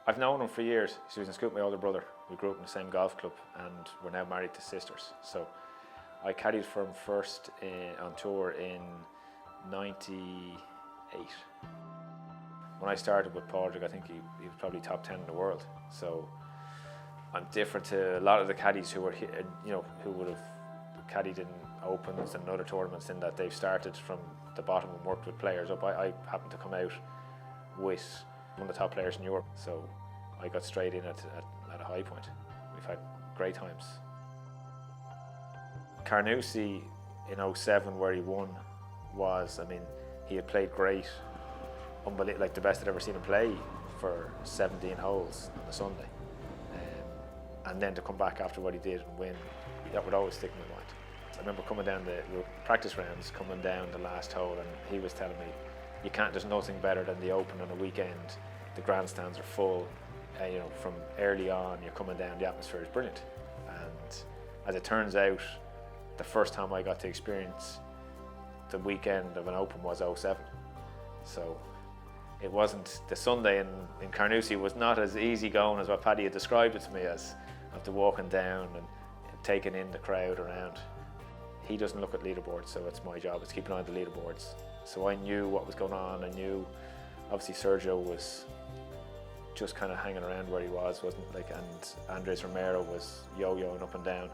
I've known him for years. He was in school with my older brother. We grew up in the same golf club and we're now married to sisters. So I caddied for him first on tour in '98. When I started with Padraig, I think he was probably top 10 in the world. So I'm different to a lot of the caddies who were here, who would have caddied in Opens and other tournaments in that they've started from the bottom and worked with players up. I happened to come out with one of the top players in Europe, so I got straight in at a high point. We've had great times. Carnoustie in '07, where he won, he had played great, unbelievable, like the best I'd ever seen him play for 17 holes on the Sunday. And then to come back after what he did and win, that would always stick in my mind. I remember coming down the practice rounds, coming down the last hole, and he was telling me, there's nothing better than the Open on a weekend. The grandstands are full, from early on, you're coming down, the atmosphere is brilliant. And as it turns out, the first time I got to experience the weekend of an Open was '07. So it wasn't, the Sunday in Carnoustie was not as easy going as what Paddy had described it to me as, after walking down and taking in the crowd around. He doesn't look at leaderboards, so it's my job, it's keeping an eye on the leaderboards. So I knew what was going on. I knew, obviously Sergio was just kind of hanging around where he was, wasn't like, and Andres Romero was yo-yoing up and down.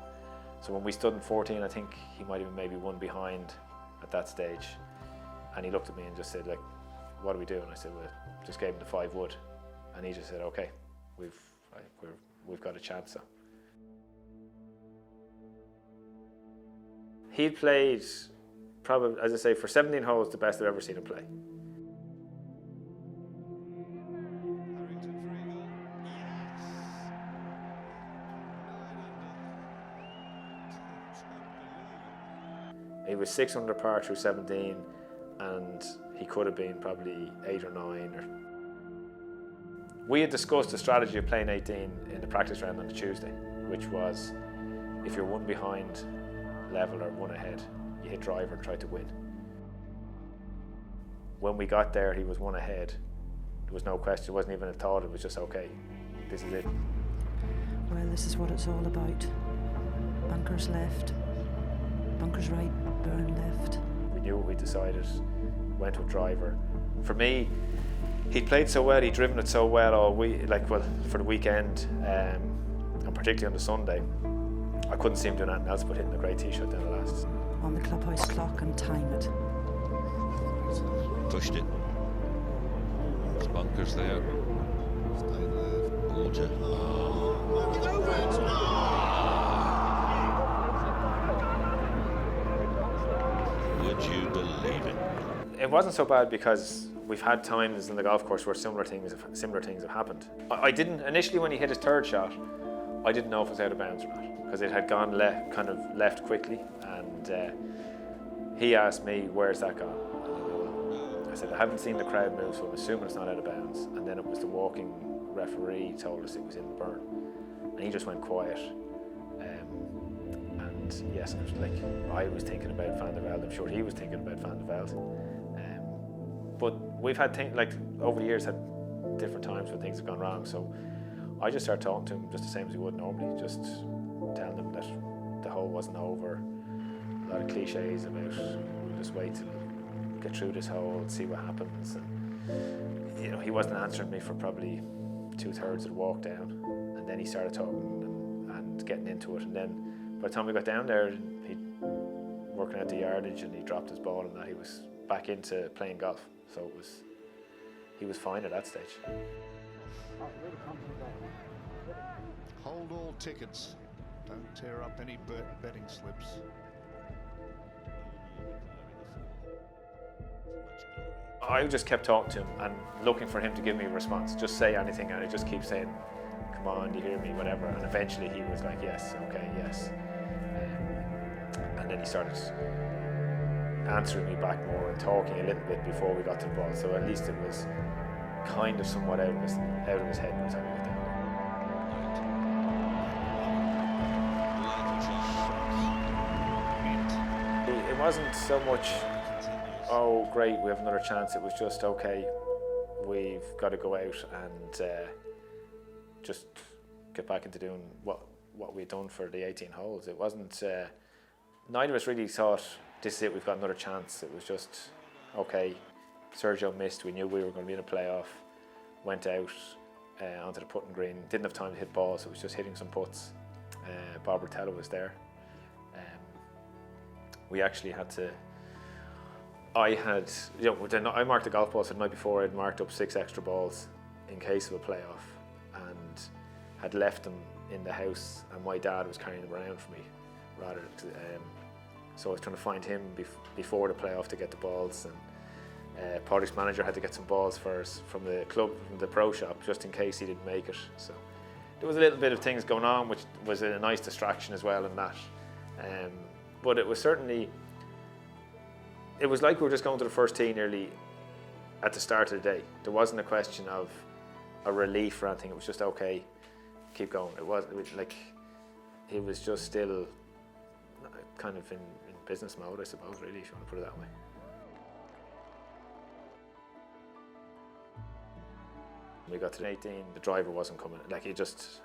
So when we stood in 14, I think he might have been maybe one behind at that stage. And he looked at me and just said, like, what do we do? And I said, well, just gave him the 5 wood. And he just said, okay, we've got a chance. So. He'd played, probably, as I say, for 17 holes, the best I've ever seen him play. He was 6 under par through 17, and he could have been probably 8 or 9. We had discussed the strategy of playing 18 in the practice round on the Tuesday, which was, if you're one behind, level or one ahead, you hit driver and try to win. When we got there, he was one ahead. There was no question, it wasn't even a thought, it was just, okay, this is it. Well, this is what it's all about. Bunkers left, bunkers right, burn left. We knew what we decided, went with driver. For me, he'd played so well, he'd driven it so well all week, for the weekend, and particularly on the Sunday. I couldn't see him doing anything else but hitting a great tee shot down the last. On the clubhouse clock and time it. Pushed it. There's bunkers there. Gorgeous. Would you believe it? It wasn't so bad because we've had times in the golf course where similar things have happened. I didn't, initially when he hit his 3rd shot, I didn't know if it was out of bounds or not, because it had gone left quickly, and he asked me, where's that gone? I said, I haven't seen the crowd move, so I'm assuming it's not out of bounds. And then it was the walking referee told us it was in the burn, and he just went quiet. And yes, I was thinking about Van der Velde, I'm sure he was thinking about Van der Velde. But we've had things, over the years, had different times when things have gone wrong, so I just started talking to him just the same as he would normally, just telling him that the hole wasn't over. A lot of cliches about, we'll just wait till get through this hole and see what happens. And, he wasn't answering me for probably 2/3 of the walk down. And then he started talking and getting into it. And then by the time we got down there, he'd working out the yardage and he dropped his ball and that he was back into playing golf. So he was fine at that stage. Hold all tickets. Don't tear up any betting slips. I just kept talking to him and looking for him to give me a response. Just say anything, and I just keep saying, come on, do you hear me, whatever. And eventually he was like, yes, okay, yes. And then he started answering me back more and talking a little bit before we got to the ball. So at least it was kind of somewhat out of his head by the time we got down. It wasn't so much, oh great, we have another chance. It was just, okay, we've got to go out and just get back into doing what we'd done for the 18 holes. It wasn't, neither of us really thought, this is it, we've got another chance. It was just, okay, Sergio missed, we knew we were going to be in a playoff, went out onto the putting green, didn't have time to hit balls, it was just hitting some putts. Bob Rotella was there. We actually had to, I marked the golf balls the night before. I'd marked up 6 extra balls in case of a playoff, and had left them in the house, and my dad was carrying them around for me, rather. So I was trying to find him before the playoff to get the balls, and Padraig's manager had to get some balls for us from the club, from the pro shop, just in case he didn't make it. So there was a little bit of things going on, which was a nice distraction as well in that. But it was certainly, it was like we were just going to the first tee nearly at the start of the day. There wasn't a question of a relief or anything. It was just, okay, keep going. It was like, he was just still kind of in business mode, I suppose, really, if you want to put it that way. We got to 18, the driver wasn't coming. Like, he just,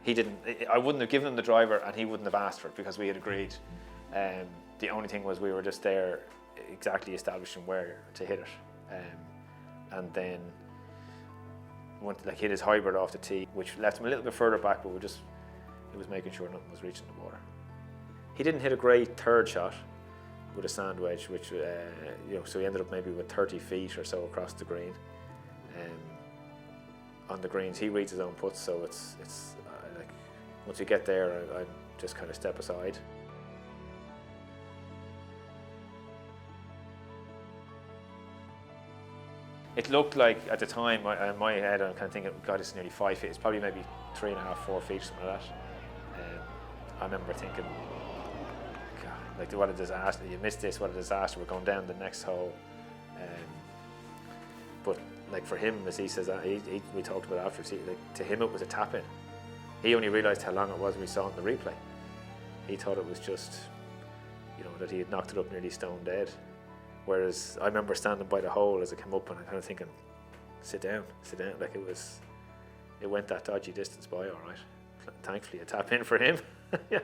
he didn't, I wouldn't have given him the driver and he wouldn't have asked for it because we had agreed. The only thing was we were just there exactly establishing where to hit it. And then hit his hybrid off the tee, which left him a little bit further back, but it was making sure nothing was reaching the water. He didn't hit a great third shot with a sand wedge, which, so he ended up maybe with 30 feet or so across the green. On the greens, he reads his own putts, so it's like, once you get there, I just kind of step aside. It looked like, at the time, in my head, I'm kind of thinking, God, it's nearly 5 feet. It's probably maybe 3.5, 4 feet, something like that. I remember thinking, God, like, what a disaster. You missed this, what a disaster. We're going down the next hole. But like, for him, as he says, we talked about after, like, to him it was a tap in. He only realised how long it was when we saw it in the replay. He thought it was just, that he had knocked it up nearly stone dead. Whereas I remember standing by the hole as it came up and I kind of thinking, sit down. Like, it went that dodgy distance by, all right. Thankfully, a tap in for him. Yeah.